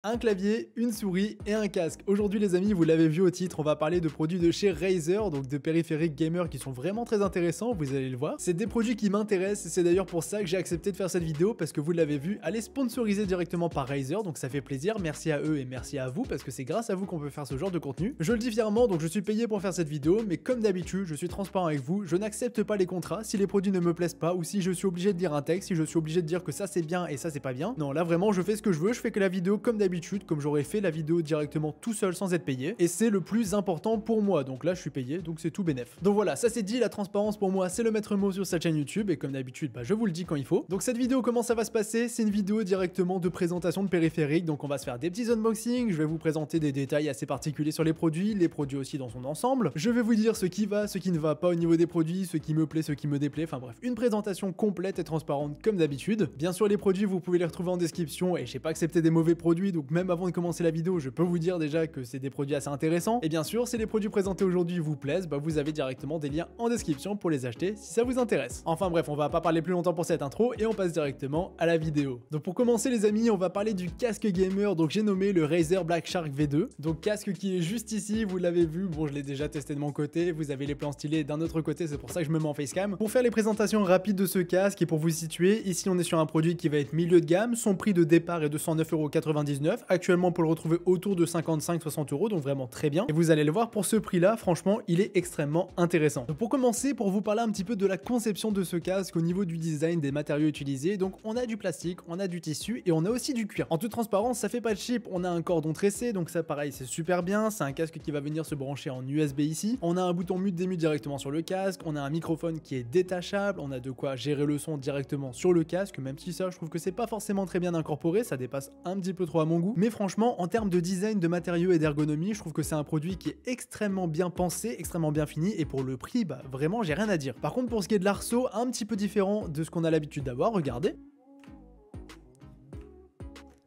Un clavier, une souris et un casque. Aujourd'hui les amis, vous l'avez vu au titre, on va parler de produits de chez Razer, donc de périphériques gamer qui sont vraiment très intéressants, vous allez le voir. C'est des produits qui m'intéressent et c'est d'ailleurs pour ça que j'ai accepté de faire cette vidéo parce que vous l'avez vu, elle est sponsorisée directement par Razer, donc ça fait plaisir, merci à eux et merci à vous parce que c'est grâce à vous qu'on peut faire ce genre de contenu. Je le dis fièrement, donc je suis payé pour faire cette vidéo, mais comme d'habitude, je suis transparent avec vous, je n'accepte pas les contrats si les produits ne me plaisent pas ou si je suis obligé de dire un texte, si je suis obligé de dire que ça c'est bien et ça c'est pas bien. Non, là vraiment je fais ce que je veux, je fais que la vidéo comme d'habitude, comme j'aurais fait la vidéo directement tout seul sans être payé, et c'est le plus important pour moi, donc là je suis payé, donc c'est tout bénef. Donc voilà, ça c'est dit, la transparence pour moi c'est le maître mot sur cette chaîne YouTube, et comme d'habitude, je vous le dis quand il faut. Donc cette vidéo, comment ça va se passer? C'est une vidéo directement de présentation de périphériques, donc on va se faire des petits unboxings, je vais vous présenter des détails assez particuliers sur les produits aussi dans son ensemble, je vais vous dire ce qui va, ce qui ne va pas au niveau des produits, ce qui me plaît, ce qui me déplaît, enfin bref, une présentation complète et transparente comme d'habitude. Bien sûr les produits vous pouvez les retrouver en description, et j'ai pas accepté des mauvais produits, donc même avant de commencer la vidéo, je peux vous dire déjà que c'est des produits assez intéressants. Et bien sûr, si les produits présentés aujourd'hui vous plaisent, vous avez directement des liens en description pour les acheter si ça vous intéresse. Enfin bref, on va pas parler plus longtemps pour cette intro et on passe directement à la vidéo. Donc pour commencer les amis, on va parler du casque gamer, donc j'ai nommé le Razer Black Shark V2. Donc casque qui est juste ici, vous l'avez vu, bon je l'ai déjà testé de mon côté, vous avez les plans stylés d'un autre côté, c'est pour ça que je me mets en facecam. Pour faire les présentations rapides de ce casque et pour vous situer, ici on est sur un produit qui va être milieu de gamme, son prix de départ est de 109,99 €, actuellement pour le retrouver autour de 55-60 €, donc vraiment très bien. Et vous allez le voir, pour ce prix-là, franchement, il est extrêmement intéressant. Donc pour commencer, pour vous parler un petit peu de la conception de ce casque au niveau du design, des matériaux utilisés, donc on a du plastique, on a du tissu et on a aussi du cuir. En toute transparence, ça fait pas de chip, on a un cordon tressé, donc ça pareil, c'est super bien. C'est un casque qui va venir se brancher en USB ici. On a un bouton mute démute directement sur le casque, on a un microphone qui est détachable, on a de quoi gérer le son directement sur le casque, même si ça, je trouve que c'est pas forcément très bien incorporé, ça dépasse un petit peu trop à mon goût. Mais franchement, en termes de design, de matériaux et d'ergonomie, je trouve que c'est un produit qui est extrêmement bien pensé, extrêmement bien fini, et pour le prix, vraiment j'ai rien à dire. Par contre, pour ce qui est de l'arceau, un petit peu différent de ce qu'on a l'habitude d'avoir, regardez.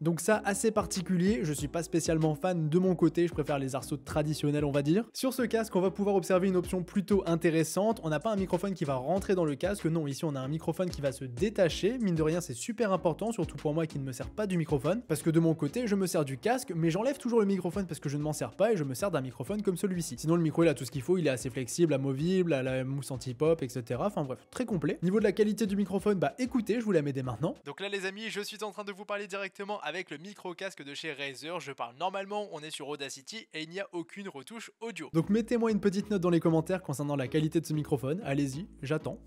Donc ça, assez particulier, je suis pas spécialement fan de mon côté, je préfère les arceaux traditionnels on va dire. Sur ce casque, on va pouvoir observer une option plutôt intéressante, on n'a pas un microphone qui va rentrer dans le casque, non, ici on a un microphone qui va se détacher, mine de rien c'est super important, surtout pour moi qui ne me sers pas du microphone, parce que de mon côté, je me sers du casque, mais j'enlève toujours le microphone parce que je ne m'en sers pas et je me sers d'un microphone comme celui-ci. Sinon le micro il a tout ce qu'il faut, il est assez flexible, amovible, à la mousse anti-pop, etc. Enfin bref, très complet. Niveau de la qualité du microphone, écoutez, je vous la mets dès maintenant. Donc là les amis, je suis en train de vous parler directement avec le micro-casque de chez Razer, je parle normalement, on est sur Audacity et il n'y a aucune retouche audio. Donc mettez-moi une petite note dans les commentaires concernant la qualité de ce microphone, allez-y, j'attends.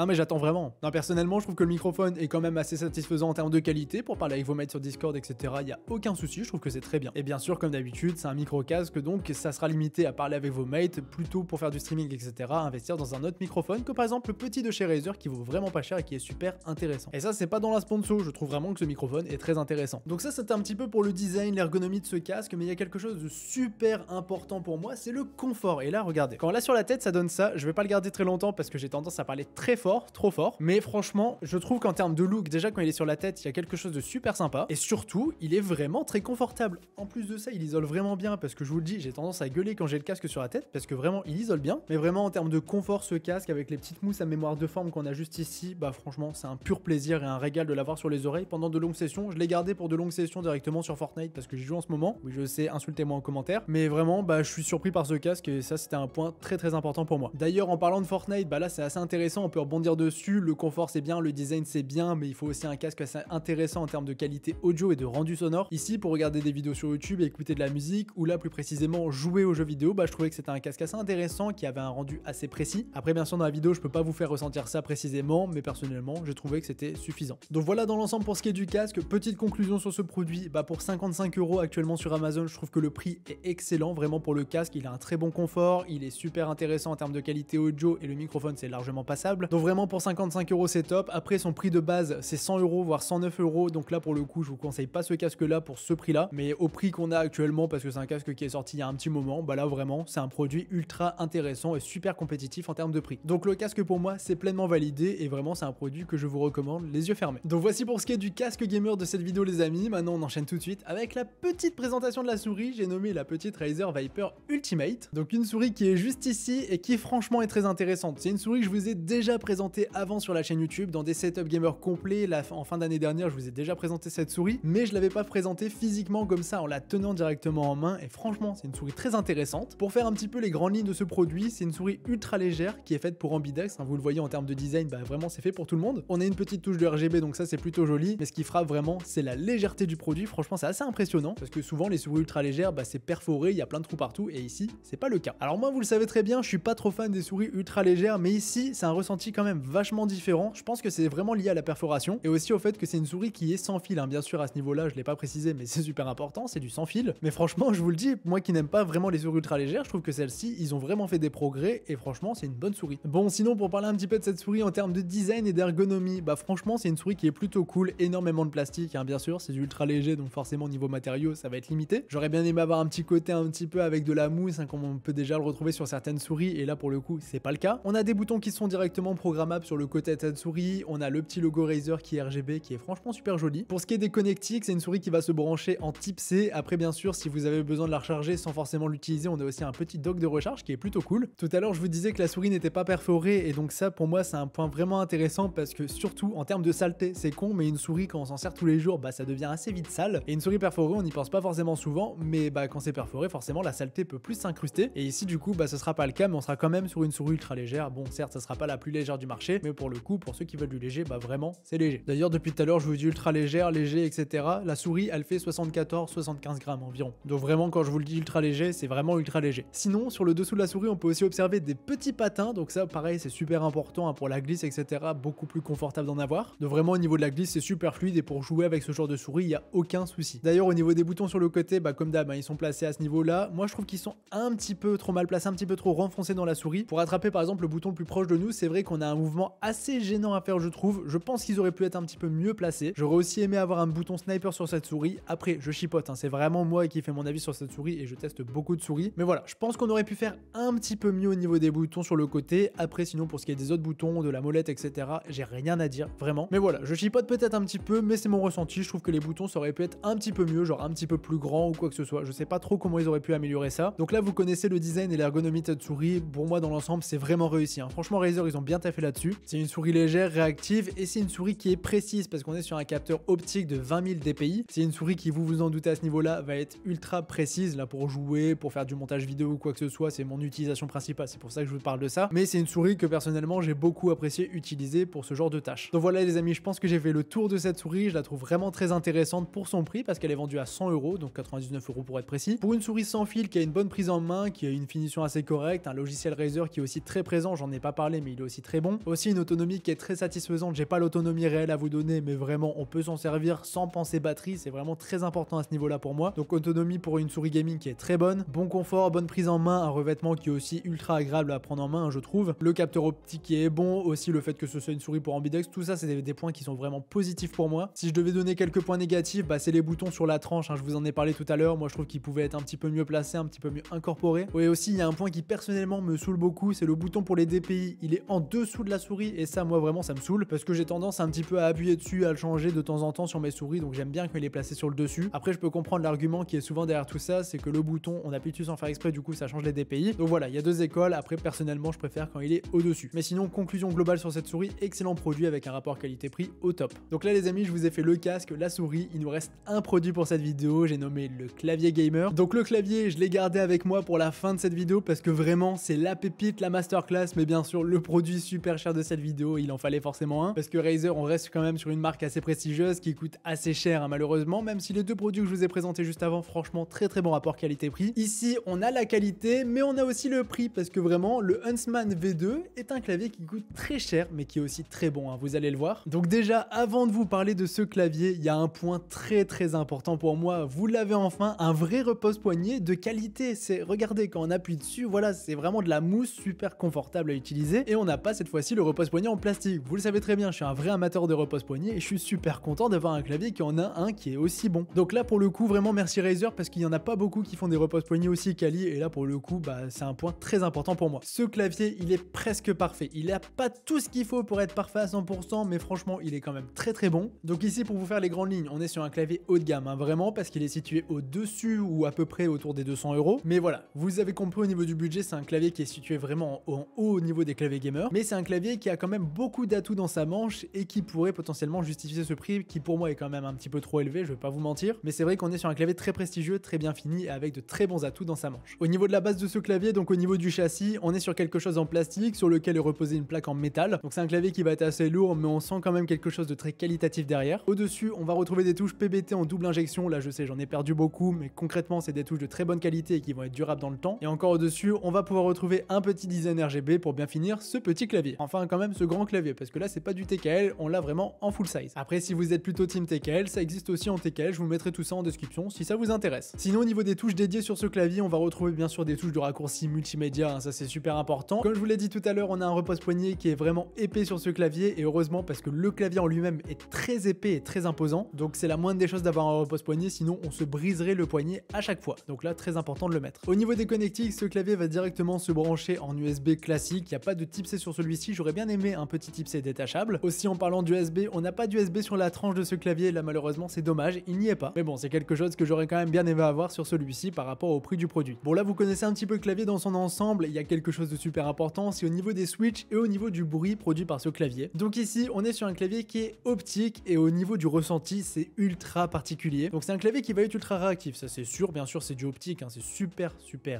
Ah mais j'attends vraiment. Non, personnellement je trouve que le microphone est quand même assez satisfaisant en termes de qualité, pour parler avec vos mates sur Discord etc, il n'y a aucun souci, je trouve que c'est très bien. Et bien sûr comme d'habitude c'est un micro casque, donc ça sera limité à parler avec vos mates, plutôt pour faire du streaming etc, à investir dans un autre microphone que par exemple le petit de chez Razer qui vaut vraiment pas cher et qui est super intéressant. Et ça c'est pas dans la sponsor, je trouve vraiment que ce microphone est très intéressant. Donc ça c'était un petit peu pour le design, l'ergonomie de ce casque, mais il y a quelque chose de super important pour moi, c'est le confort. Et là regardez, quand on l'a sur la tête ça donne ça, je vais pas le garder très longtemps parce que j'ai tendance à parler très fort, trop fort, mais franchement je trouve qu'en termes de look, déjà quand il est sur la tête il y a quelque chose de super sympa, et surtout il est vraiment très confortable. En plus de ça il isole vraiment bien, parce que je vous le dis, j'ai tendance à gueuler quand j'ai le casque sur la tête parce que vraiment il isole bien, mais vraiment en termes de confort ce casque avec les petites mousses à mémoire de forme qu'on a juste ici, franchement c'est un pur plaisir et un régal de l'avoir sur les oreilles pendant de longues sessions. Je l'ai gardé pour de longues sessions directement sur Fortnite parce que j'y joue en ce moment. Oui je sais, insultez-moi en commentaire, mais vraiment je suis surpris par ce casque et ça c'était un point très important pour moi. D'ailleurs en parlant de Fortnite, là c'est assez intéressant, on peut rebondir dessus. Le confort c'est bien, le design c'est bien, mais il faut aussi un casque assez intéressant en termes de qualité audio et de rendu sonore. Ici pour regarder des vidéos sur YouTube et écouter de la musique, ou là plus précisément jouer aux jeux vidéo, je trouvais que c'était un casque assez intéressant qui avait un rendu assez précis. Après bien sûr dans la vidéo je peux pas vous faire ressentir ça précisément, mais personnellement j'ai trouvé que c'était suffisant. Donc voilà dans l'ensemble pour ce qui est du casque. Petite conclusion sur ce produit, pour 55 € actuellement sur Amazon, je trouve que le prix est excellent vraiment pour le casque, il a un très bon confort, il est super intéressant en termes de qualité audio et le microphone c'est largement passable. Donc vraiment pour 55 € c'est top. Après son prix de base c'est 100 € voire 109 €, donc là pour le coup je vous conseille pas ce casque là pour ce prix là, mais au prix qu'on a actuellement, parce que c'est un casque qui est sorti il y a un petit moment, là vraiment c'est un produit ultra intéressant et super compétitif en termes de prix. Donc le casque pour moi c'est pleinement validé et vraiment c'est un produit que je vous recommande les yeux fermés. Donc voici pour ce qui est du casque gamer de cette vidéo les amis. Maintenant on enchaîne tout de suite avec la petite présentation de la souris, j'ai nommé la petite Razer Viper Ultimate. Donc une souris qui est juste ici et qui franchement est très intéressante. C'est une souris que je vous ai déjà présenté avant sur la chaîne YouTube dans des setups gamer complets. Là, en fin d'année dernière, je vous ai déjà présenté cette souris, mais je l'avais pas présentée physiquement comme ça en la tenant directement en main. Et franchement, c'est une souris très intéressante. Pour faire un petit peu les grandes lignes de ce produit, c'est une souris ultra légère qui est faite pour ambidex. Vous le voyez en termes de design, bah vraiment c'est fait pour tout le monde. On a une petite touche de RGB, donc ça c'est plutôt joli. Mais ce qui frappe vraiment, c'est la légèreté du produit. Franchement, c'est assez impressionnant parce que souvent les souris ultra légères, bah c'est perforé, il y a plein de trous partout. Et ici, c'est pas le cas. Alors moi, vous le savez très bien, je suis pas trop fan des souris ultra légères, mais ici, c'est un ressenti quand même vachement différent. Je pense que c'est vraiment lié à la perforation et aussi au fait que c'est une souris qui est sans fil. Bien sûr, à ce niveau-là, je l'ai pas précisé, mais c'est super important, c'est du sans fil. Mais franchement, je vous le dis, moi qui n'aime pas vraiment les souris ultra légères, je trouve que celle-ci, ils ont vraiment fait des progrès et franchement, c'est une bonne souris. Bon, sinon, pour parler un petit peu de cette souris en termes de design et d'ergonomie, bah franchement, c'est une souris qui est plutôt cool, énormément de plastique, bien sûr, c'est du ultra léger, donc forcément, niveau matériaux, ça va être limité. J'aurais bien aimé avoir un petit côté un petit peu avec de la mousse, comme on peut déjà le retrouver sur certaines souris, et là, pour le coup, c'est pas le cas. On a des boutons qui sont directement programmables sur le côté de cette souris, on a le petit logo Razer qui est RGB, qui est franchement super joli. Pour ce qui est des connectiques, c'est une souris qui va se brancher en type C. Après, bien sûr, si vous avez besoin de la recharger sans forcément l'utiliser, on a aussi un petit dock de recharge qui est plutôt cool. Tout à l'heure, je vous disais que la souris n'était pas perforée, et donc ça, pour moi, c'est un point vraiment intéressant parce que surtout, en termes de saleté, c'est con, mais une souris, quand on s'en sert tous les jours, bah ça devient assez vite sale. Et une souris perforée, on n'y pense pas forcément souvent, mais bah quand c'est perforé, forcément, la saleté peut plus s'incruster. Et ici, du coup, bah ce sera pas le cas, mais on sera quand même sur une souris ultra légère. Bon, certes, ça sera pas la plus légère du marché, mais pour le coup, pour ceux qui veulent du léger, bah vraiment, c'est léger. D'ailleurs, depuis tout à l'heure, je vous dis ultra légère, léger, etc. La souris, elle fait 74-75 grammes environ. Donc vraiment, quand je vous le dis ultra léger, c'est vraiment ultra léger. Sinon, sur le dessous de la souris, on peut aussi observer des petits patins. Donc ça, pareil, c'est super important pour la glisse, etc. Beaucoup plus confortable d'en avoir. Donc vraiment, au niveau de la glisse, c'est super fluide et pour jouer avec ce genre de souris, il n'y a aucun souci. D'ailleurs, au niveau des boutons sur le côté, bah comme d'hab, ils sont placés à ce niveau-là. Moi, je trouve qu'ils sont un petit peu trop mal placés, un petit peu trop renfoncés dans la souris. Pour attraper par exemple le bouton le plus proche de nous, c'est vrai qu'on a un mouvement assez gênant à faire, je trouve. Je pense qu'ils auraient pu être un petit peu mieux placés. J'aurais aussi aimé avoir un bouton sniper sur cette souris. Après, je chipote, c'est vraiment moi qui fais mon avis sur cette souris et je teste beaucoup de souris. Mais voilà, je pense qu'on aurait pu faire un petit peu mieux au niveau des boutons sur le côté. Après, sinon, pour ce qui est des autres boutons, de la molette, etc., j'ai rien à dire, vraiment. Mais voilà, je chipote peut-être un petit peu, mais c'est mon ressenti. Je trouve que les boutons, ça aurait pu être un petit peu mieux, genre un petit peu plus grand ou quoi que ce soit. Je sais pas trop comment ils auraient pu améliorer ça. Donc là, vous connaissez le design et l'ergonomie de cette souris. Pour moi, dans l'ensemble, c'est vraiment réussi. Franchement, Razer, ils ont bien taffé là-dessus. C'est une souris légère, réactive et c'est une souris qui est précise parce qu'on est sur un capteur optique de 20 000 dpi. C'est une souris qui, vous en doutez à ce niveau-là, va être ultra précise là pour jouer, pour faire du montage vidéo ou quoi que ce soit. C'est mon utilisation principale. C'est pour ça que je vous parle de ça. Mais c'est une souris que personnellement, j'ai beaucoup apprécié utiliser pour ce genre de tâches. Donc voilà, les amis, je pense que j'ai fait le tour de cette souris. Je la trouve vraiment très intéressante pour son prix parce qu'elle est vendue à 100 €, donc 99 € pour être précis. Pour une souris sans fil qui a une bonne prise en main, qui a une finition assez correcte, un logiciel Razer qui est aussi très présent, j'en ai pas parlé mais il est aussi très bon. Aussi une autonomie qui est très satisfaisante, j'ai pas l'autonomie réelle à vous donner mais vraiment on peut s'en servir sans penser batterie, c'est vraiment très important à ce niveau là pour moi. Donc autonomie pour une souris gaming qui est très bonne, bon confort, bonne prise en main, un revêtement qui est aussi ultra agréable à prendre en main je trouve, le capteur optique qui est bon, aussi le fait que ce soit une souris pour ambidex, tout ça c'est des points qui sont vraiment positifs pour moi. Si je devais donner quelques points négatifs, bah c'est les boutons sur la tranche, je vous en ai parlé tout à l'heure, moi je trouve qu'ils pouvaient être un petit peu mieux placés, un petit peu mieux incorporés. Oui aussi il y a un point qui personnellement me saoule beaucoup, c'est le bouton pour les DPI, il est en dessous de la souris et ça moi vraiment ça me saoule parce que j'ai tendance un petit peu à appuyer dessus, à le changer de temps en temps sur mes souris, donc j'aime bien qu'il est placé sur le dessus. Après je peux comprendre l'argument qui est souvent derrière tout ça, c'est que le bouton on appuie dessus sans faire exprès, du coup ça change les DPI. Donc voilà, il y a deux écoles, après personnellement je préfère quand il est au dessus. Mais sinon conclusion globale sur cette souris, excellent produit avec un rapport qualité-prix au top. Donc là les amis, je vous ai fait le casque, la souris, il nous reste un produit pour cette vidéo, j'ai nommé le clavier gamer. Donc le clavier, je l'ai gardé avec moi pour la fin de cette vidéo parce que vraiment c'est la pépite, la masterclass, mais bien sûr le produit super cher de cette vidéo, il en fallait forcément un parce que Razer, on reste quand même sur une marque assez prestigieuse qui coûte assez cher malheureusement, même si les deux produits que je vous ai présentés juste avant, franchement très bon rapport qualité-prix. Ici on a la qualité mais on a aussi le prix parce que vraiment le Huntsman V2 est un clavier qui coûte très cher mais qui est aussi très bon, vous allez le voir. Donc déjà avant de vous parler de ce clavier, il y a un point très important pour moi, vous l'avez enfin, un vrai repose-poignet de qualité. C'est, regardez, quand on appuie dessus, voilà, c'est vraiment de la mousse super confortable à utiliser et on n'a pas cette fois-ci le repose-poignet en plastique. Vous le savez très bien, je suis un vrai amateur de repose-poignet et je suis super content d'avoir un clavier qui en a un qui est aussi bon. Donc là pour le coup vraiment merci Razer parce qu'il y en a pas beaucoup qui font des repose-poignets aussi quali et là pour le coup bah c'est un point très important pour moi. Ce clavier il est presque parfait, il a pas tout ce qu'il faut pour être parfait à 100% mais franchement il est quand même très bon. Donc ici pour vous faire les grandes lignes, on est sur un clavier haut de gamme vraiment parce qu'il est situé au-dessus ou à peu près autour des 200 €. Mais voilà, vous avez compris au niveau du budget, c'est un clavier qui est situé vraiment en haut au niveau des claviers gamers, mais c'est un clavier qui a quand même beaucoup d'atouts dans sa manche et qui pourrait potentiellement justifier ce prix qui pour moi est quand même un petit peu trop élevé, je vais pas vous mentir, mais c'est vrai qu'on est sur un clavier très prestigieux, très bien fini et avec de très bons atouts dans sa manche. Au niveau de la base de ce clavier, donc au niveau du châssis, on est sur quelque chose en plastique sur lequel est reposée une plaque en métal. Donc c'est un clavier qui va être assez lourd, mais on sent quand même quelque chose de très qualitatif derrière. Au-dessus, on va retrouver des touches PBT en double injection. Là, je sais, j'en ai perdu beaucoup, mais concrètement, c'est des touches de très bonne qualité et qui vont être durables dans le temps. Et encore au-dessus, on va pouvoir retrouver un petit design RGB pour bien finir ce petit clavier. Enfin, quand même ce grand clavier, parce que là, c'est pas du TKL, on l'a vraiment en full size. Après, si vous êtes plutôt team TKL, ça existe aussi en TKL, je vous mettrai tout ça en description si ça vous intéresse. Sinon, au niveau des touches dédiées sur ce clavier, on va retrouver bien sûr des touches de raccourci multimédia, hein, ça c'est super important. Comme je vous l'ai dit tout à l'heure, on a un repose-poignet qui est vraiment épais sur ce clavier, et heureusement parce que le clavier en lui-même est très épais et très imposant, donc c'est la moindre des choses d'avoir un repose-poignet, sinon on se briserait le poignet à chaque fois. Donc là, très important de le mettre. Au niveau des connectiques, ce clavier va directement se brancher en USB classique, il n'y a pas de type C sur celui-ci, j'aurais bien aimé un petit type C détachable. Aussi en parlant d'USB, on n'a pas d'USB sur la tranche de ce clavier, là malheureusement c'est dommage, il n'y est pas. Mais bon, c'est quelque chose que j'aurais quand même bien aimé avoir sur celui-ci par rapport au prix du produit. Bon là, vous connaissez un petit peu le clavier dans son ensemble, il y a quelque chose de super important, c'est au niveau des switches et au niveau du bruit produit par ce clavier. Donc ici, on est sur un clavier qui est optique et au niveau du ressenti, c'est ultra particulier. Donc c'est un clavier qui va être ultra réactif, ça c'est sûr, bien sûr c'est du optique, hein, c'est super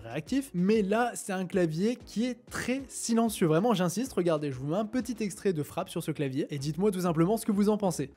réactif, mais là c'est un clavier qui est très silencieux, vraiment j'insiste, regardez, je vous mets un petit extrait de frappe sur ce clavier et dites-moi tout simplement ce que vous en pensez.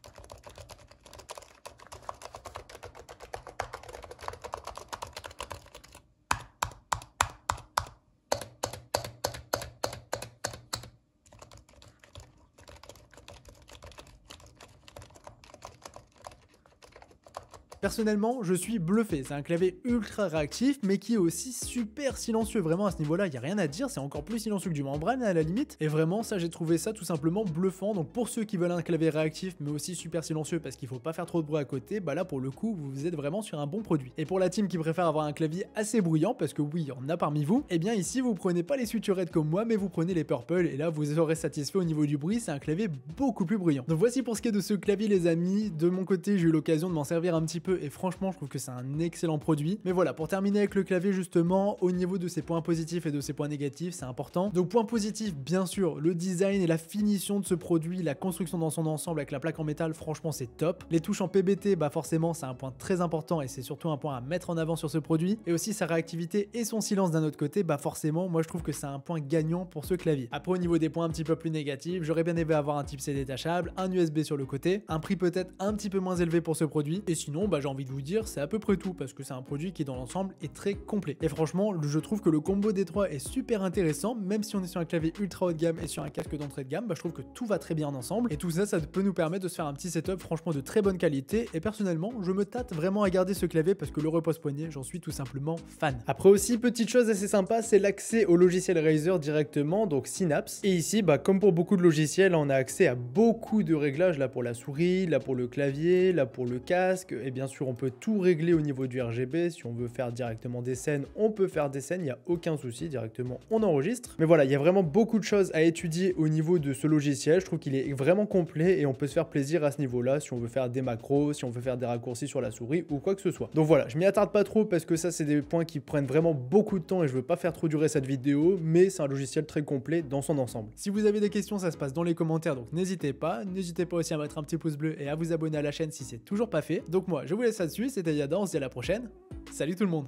Personnellement, je suis bluffé, c'est un clavier ultra réactif, mais qui est aussi super silencieux, vraiment à ce niveau-là, il n'y a rien à dire, c'est encore plus silencieux que du membrane à la limite, et vraiment ça j'ai trouvé ça tout simplement bluffant, donc pour ceux qui veulent un clavier réactif, mais aussi super silencieux parce qu'il faut pas faire trop de bruit à côté, bah là pour le coup, vous êtes vraiment sur un bon produit. Et pour la team qui préfère avoir un clavier assez bruyant, parce que oui, il y en a parmi vous, et bien ici vous prenez pas les Switcher Red comme moi, mais vous prenez les Purple, et là vous serez satisfait au niveau du bruit, c'est un clavier beaucoup plus bruyant. Donc voici pour ce qui est de ce clavier les amis, de mon côté j'ai eu l'occasion de m'en servir un petit peu, et franchement je trouve que c'est un excellent produit. Mais voilà, pour terminer avec le clavier justement, au niveau de ses points positifs et de ses points négatifs, c'est important. Donc point positif, bien sûr, le design et la finition de ce produit, la construction dans son ensemble avec la plaque en métal, franchement c'est top. Les touches en PBT, bah forcément c'est un point très important et c'est surtout un point à mettre en avant sur ce produit. Et aussi sa réactivité et son silence d'un autre côté, bah forcément moi je trouve que c'est un point gagnant pour ce clavier. Après au niveau des points un petit peu plus négatifs, j'aurais bien aimé avoir un type C détachable, un USB sur le côté, un prix peut-être un petit peu moins élevé pour ce produit. Et sinon, bah j'ai envie de vous dire, c'est à peu près tout parce que c'est un produit qui dans l'ensemble est très complet. Et franchement, je trouve que le combo des trois est super intéressant, même si on est sur un clavier ultra haut de gamme et sur un casque d'entrée de gamme, bah je trouve que tout va très bien ensemble et tout ça, ça peut nous permettre de se faire un petit setup franchement de très bonne qualité. Et personnellement, je me tâte vraiment à garder ce clavier parce que le repose-poignet, j'en suis tout simplement fan. Après aussi, petite chose assez sympa, c'est l'accès au logiciel Razer directement, donc Synapse. Et ici, bah comme pour beaucoup de logiciels, on a accès à beaucoup de réglages, là pour la souris, là pour le clavier, là pour le casque, et bien sûr on peut tout régler au niveau du RGB. Si on veut faire directement des scènes, on peut faire des scènes, il n'y a aucun souci, directement on enregistre. Mais voilà, il y a vraiment beaucoup de choses à étudier au niveau de ce logiciel, je trouve qu'il est vraiment complet et on peut se faire plaisir à ce niveau-là si on veut faire des macros, si on veut faire des raccourcis sur la souris ou quoi que ce soit. Donc voilà, je m'y attarde pas trop parce que ça c'est des points qui prennent vraiment beaucoup de temps et je veux pas faire trop durer cette vidéo, mais c'est un logiciel très complet dans son ensemble. Si vous avez des questions, ça se passe dans les commentaires, donc n'hésitez pas aussi à mettre un petit pouce bleu et à vous abonner à la chaîne si c'est toujours pas fait. Donc moi, je vous laisse là-dessus, c'était Yada, on se dit à la prochaine. Salut tout le monde!